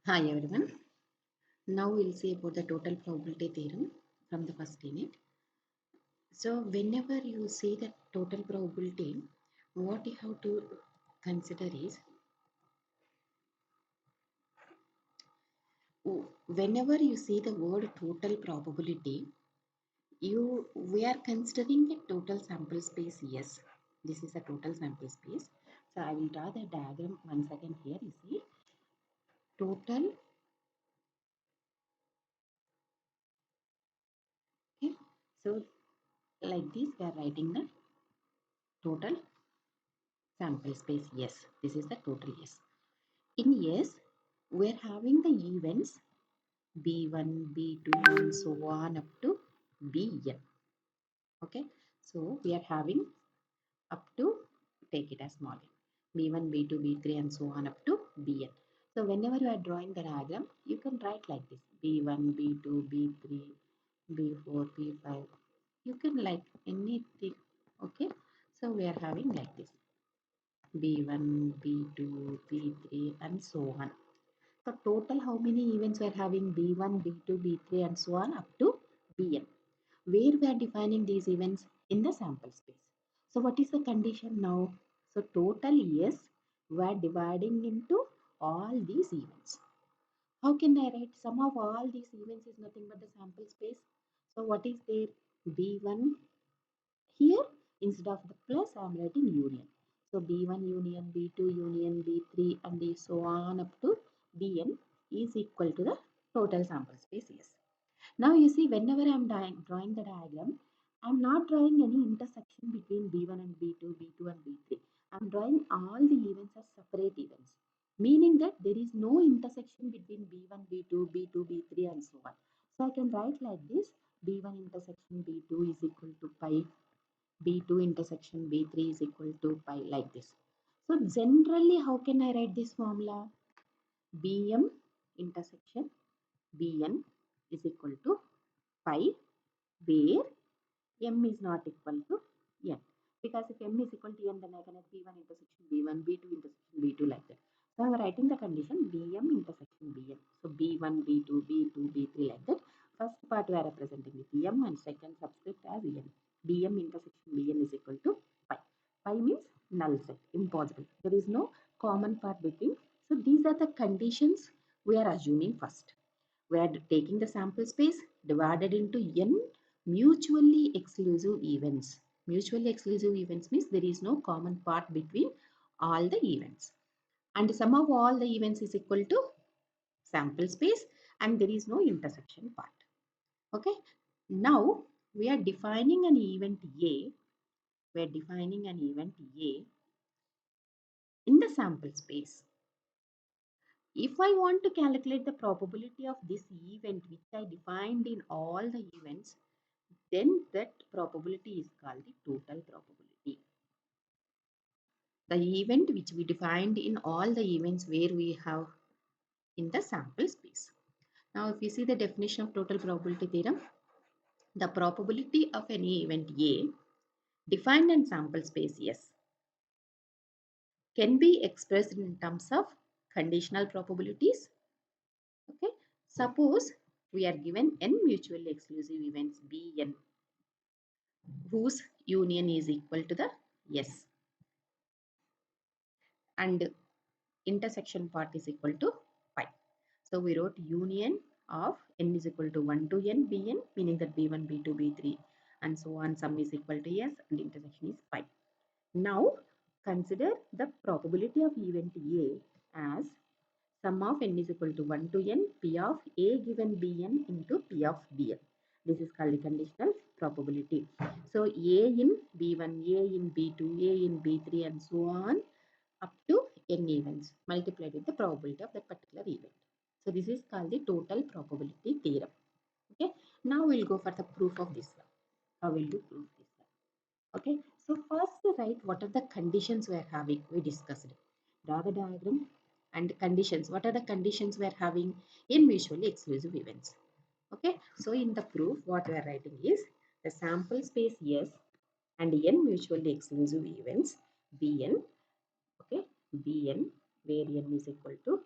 Hi everyone. Now we'll see about the total probability theorem from the first unit. So whenever you see the total probability, what you have to consider is whenever you see the word total probability, we are considering a total sample space. Yes, this is a total sample space. So I will draw the diagram once again here. You see total. Okay. So like this, we are writing the total sample space. Yes, this is the total. Yes. In yes, we're having the events B1, B2 and so on up to Bn. Okay, so we are having up to, take it as small n, B1, B2, B3 and so on up to Bn. So whenever you are drawing the diagram, you can write like this, B1, B2, B3, B4, B5. You can like anything. Okay, so we are having like this, B1, B2, B3 and so on. So total how many events we are having B1, B2, B3 and so on up to Bn. Where we are defining these events in the sample space. So what is the condition now? So total yes, we are dividing into all these events. How can I write sum of all these events is nothing but the sample space. So what is there? B1 here instead of the plus I am writing union. So B1 union B2 union B3 and so on up to Bn is equal to the total sample space. Yes. Now you see whenever I am drawing the diagram, I am not drawing any intersection between B1 and B2, B2 and B3. I am drawing all the events as separate events, meaning that there is no intersection between B1, B2, B2, B3 and so on. So I can write like this, B1 intersection B2 is equal to pi, B2 intersection B3 is equal to pi, like this. So generally how can I write this formula? Bm intersection Bn is equal to pi, where m is not equal to n. Because if m is equal to n, then I can have b1 intersection b1, b2 intersection b2, like that. So I am writing the condition bm intersection bn. So b1, b2, b2, b3, like that. First part we are representing with m and second subscript as n. bm intersection bn is equal to pi. Pi means null set, impossible. There is no common part between. So these are the conditions we are assuming first. We are taking the sample space divided into n mutually exclusive events. Mutually exclusive events means there is no common part between all the events. And sum of all the events is equal to sample space and there is no intersection part. Okay. Now we are defining an event A. We are defining an event A in the sample space. If I want to calculate the probability of this event which I defined in all the events, then that probability is called the total probability. The event which we defined in all the events where we have in the sample space. Now if you see the definition of total probability theorem, the probability of any event A defined in sample space S can be expressed in terms of conditional probabilities. Okay, suppose we are given n mutually exclusive events Bn whose union is equal to the S and intersection part is equal to pi. So we wrote union of n is equal to 1 to n bn, meaning that b1, b2, b3 and so on, sum is equal to s and intersection is pi. Now consider the probability of event A as sum of n is equal to 1 to n p of a given bn into p of bn. This is called the conditional probability. So a in b1, a in b2, a in b3 and so on up to n events multiplied with the probability of that particular event. So this is called the total probability theorem. Okay. Now we'll go for the proof of this one. How will you prove this one? Okay. So first write what are the conditions we are having. We discussed. Draw the diagram and conditions. What are the conditions we are having in mutually exclusive events? Okay. So in the proof, what we are writing is the sample space S and n mutually exclusive events Bn. Okay, Bn where n is equal to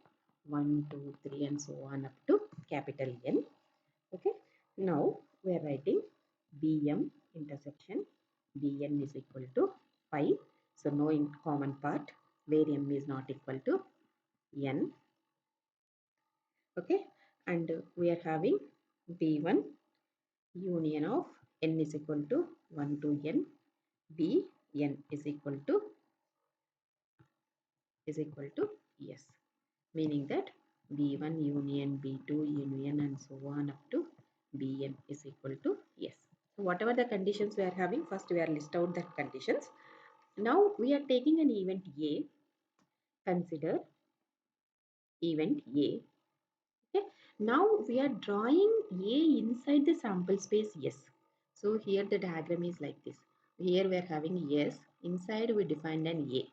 1, 2, 3 and so on up to capital N. Okay. Now we are writing BM intersection BN is equal to 5. So no in common part where M is not equal to N. Okay. And we are having B1 union of N is equal to 1 to N. Bn is equal to yes, meaning that B1 union B2 union and so on up to Bn is equal to yes. So whatever the conditions we are having, first we are list out the conditions. Now we are taking an event A. Consider event A. Okay. Now we are drawing A inside the sample space S. So here the diagram is like this. Here we are having S. Inside we defined an A.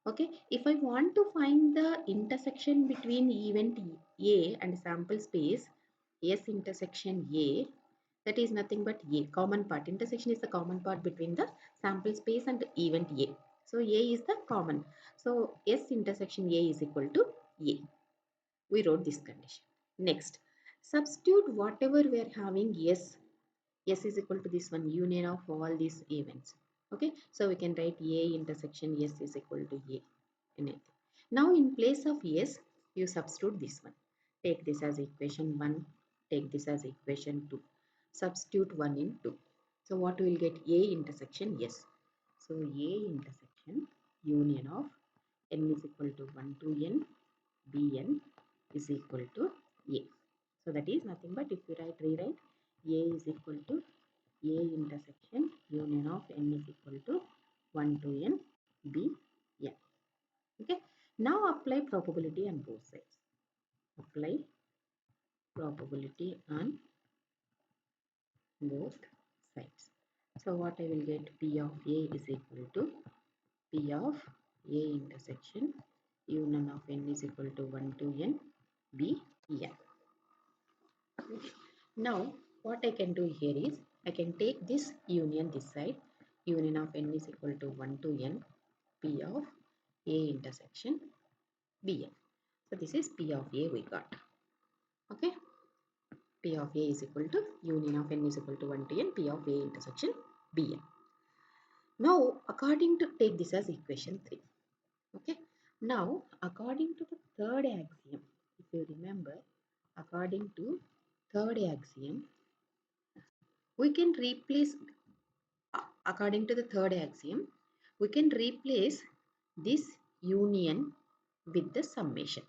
Okay. If I want to find the intersection between event A and sample space S intersection A, that is nothing but A, common part. Intersection is the common part between the sample space and event A. So A is the common. So S intersection A is equal to A. We wrote this condition. Next, substitute whatever we are having S. S is equal to this one, union of all these events. Okay, so we can write A intersection S is equal to A. Anything. Now in place of S, you substitute this one. Take this as equation 1, take this as equation 2. Substitute 1 in 2. So what we will get? A intersection S. So A intersection union of N is equal to 1 to N, Bn is equal to A. So that is nothing but if you rewrite A is equal to A intersection union of N is equal to 1 to N B N. Okay. Now apply probability on both sides. Apply probability on both sides. So what I will get? P of A is equal to P of A intersection union of N is equal to 1 to N B N. Now what I can do here is I can take this union this side, union of N is equal to 1 to N P of A intersection Bn. So this is P of A we got. Okay, P of A is equal to union of N is equal to 1 to N P of A intersection Bn. Now according to, take this as equation 3. Okay, now according to the third axiom, if you remember, according to third axiom, we can replace, according to the third axiom, we can replace this union with the summation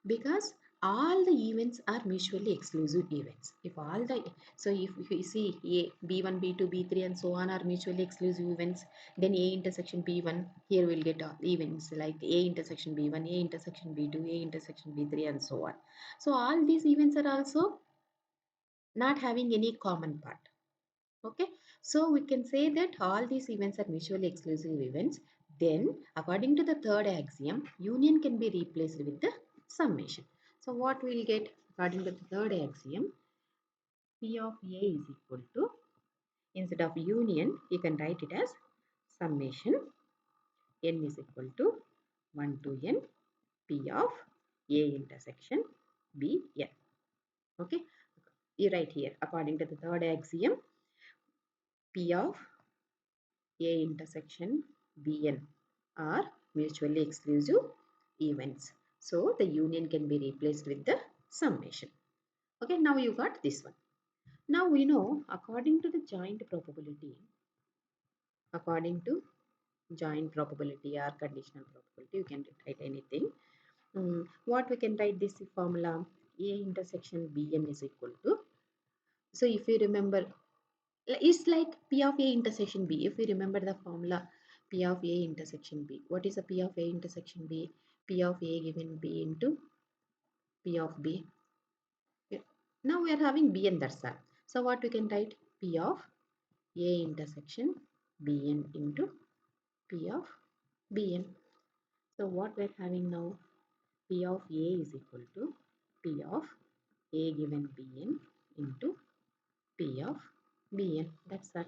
because all the events are mutually exclusive events. If all the, so if you see A, B1, B2, B3 and so on are mutually exclusive events, then A intersection B1, here we'll get all events like A intersection B1, A intersection B2, A intersection B3 and so on. So all these events are also not having any common part. Okay, so we can say that all these events are mutually exclusive events. Then according to the third axiom, union can be replaced with the summation. So what we'll get according to the third axiom, P of A is equal to, instead of union you can write it as summation N is equal to 1 to N P of A intersection B N. Okay, you write here according to the third axiom, P of A intersection Bn are mutually exclusive events. So the union can be replaced with the summation. Okay, now you got this one. Now we know according to the joint probability, according to joint probability or conditional probability, you can write anything. What we can write this formula? A intersection Bn is equal to, so if you remember, it's like P of A intersection B. If we remember the formula P of A intersection B. What is a P of A intersection B? P of A given B into P of B. Yeah. Now we are having B and that's all. So what we can write? P of A intersection Bn into P of Bn. So what we are having now? P of A is equal to P of A given Bn into P of Bn. That's all.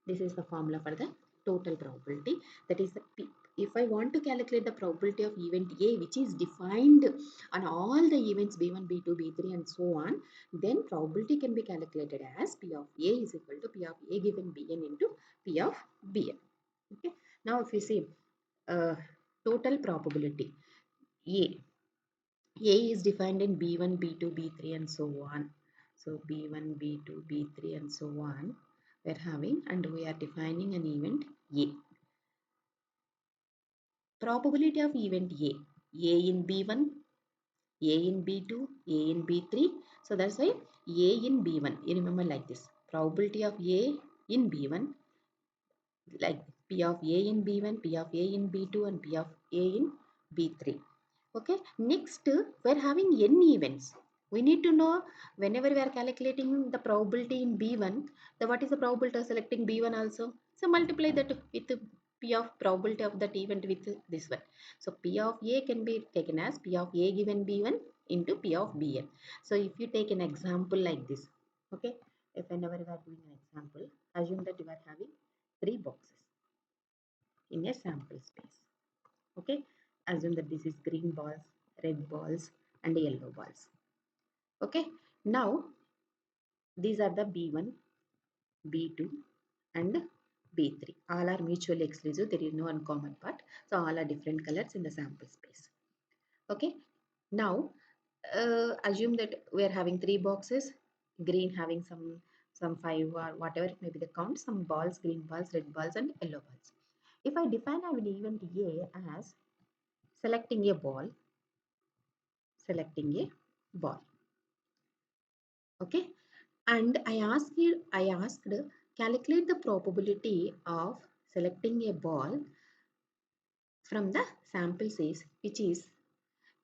This is the formula for the total probability. That is the P. if I want to calculate the probability of event A, which is defined on all the events B1, B2, B3 and so on, then probability can be calculated as P of A is equal to P of A given Bn into P of Bn. Okay. Now if you see total probability A. A is defined in B1, B2, B3 and so on. So B1, B2, B3 and so on. We're having and we are defining an event A. Probability of event A in B1, A in B2, A in B3. So that's why A in B1. You remember like this. Probability of A in B1, like P of A in B1, P of A in B2 and P of A in B3. Okay, next we're having n events. We need to know whenever we are calculating the probability in B1, what is the probability of selecting B1 also. So multiply that with P of probability of that event with this one. So P of A can be taken as P of A given B1 into P of Bn. So if you take an example like this, okay, if whenever we are doing an example, assume that you are having 3 boxes in a sample space. Okay, assume that this is green balls, red balls and yellow balls. Okay, now these are the B1, B2 and B3. All are mutually exclusive. There is no uncommon part. So all are different colors in the sample space. Okay, now assume that we are having 3 boxes, green having some 5 or whatever it may be the count, some balls, green balls, red balls and yellow balls. If I define an event A as selecting a ball, selecting a ball. Okay, and I asked calculate the probability of selecting a ball from the sample size, which is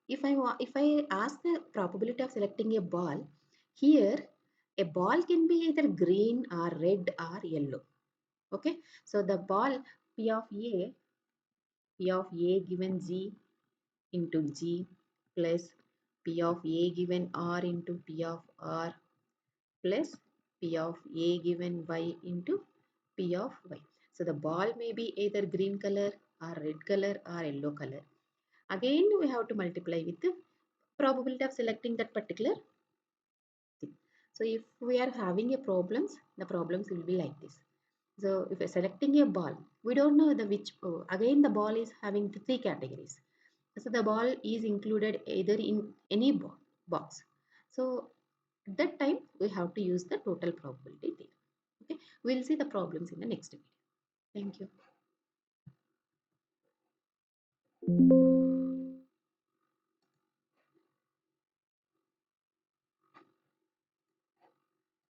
if I ask the probability of selecting a ball, here a ball can be either green or red or yellow. Okay, so the ball P of A given G into G plus P of A given R into P of R plus P of A given Y into P of Y. So the ball may be either green color or red color or yellow color. Again, we have to multiply with the probability of selecting that particular thing. So if we are having a problems, the problems will be like this. So if we're selecting a ball, we don't know the which, again the ball is having the 3 categories. So the ball is included either in any box. So at that time we have to use the total probability theorem. Okay, we'll see the problems in the next video. Thank you.